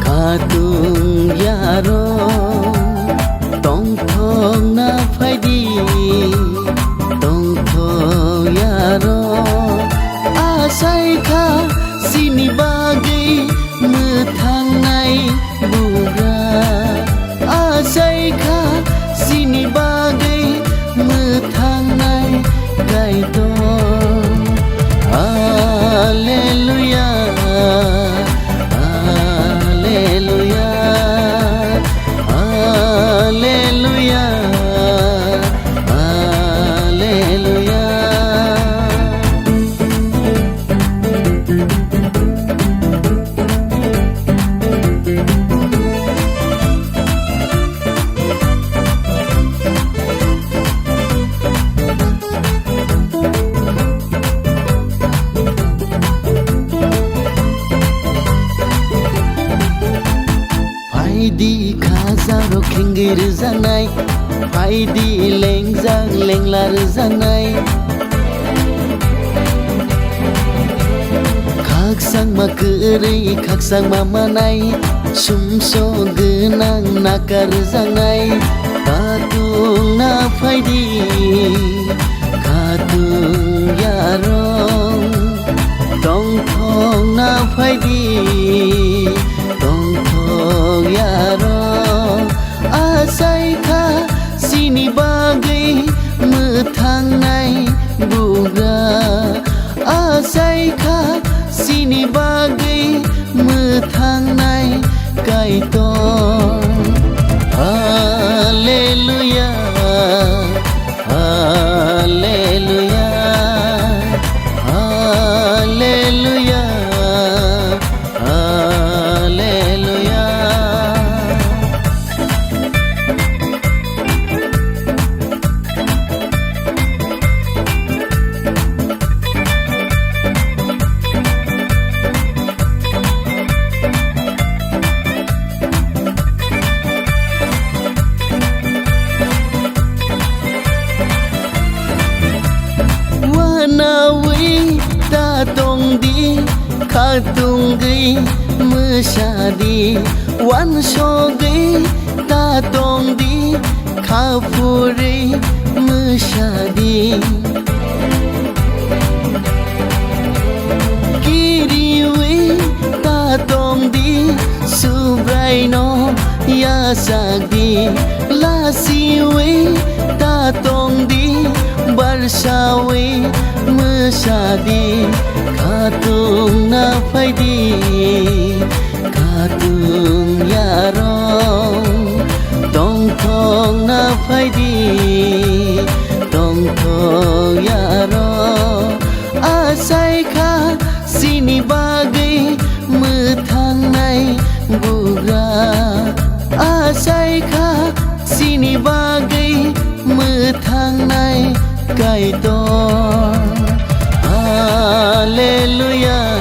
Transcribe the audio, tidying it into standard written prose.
Katung yaro Tong thong na faidi Tong thong yaro Asai kha sini bagai Methang nai bugra Asai kha sini bagai Methang nai gaito Hallelujah Hallelujah Hallelujah Hallelujah Faidi khazaro khingir zanai Faidi lengjang lenglar zanai Khaksang makeri khaksang mamanai Sumso genang nakar zanai Katung na faidi Katung yarong Tong thong na faidi yaro asai kha sini bagai methang nai buga asai kha sini bagai methang nai kaito hallelujah hallelujah hallelujah hallelujah Nawi ta tong di khatung gei mashadi wan sho gei ta tong di khapuri mashadi kiriwi ta tong di subraino ya sagdi lasiwi ta tong di barsawi mashadi katung na faidi katung yarong tong thong na faidi tong thong yarong asai kha sini bagai methang nai buga asai kha sini bagai methang nai kaito Hallelujah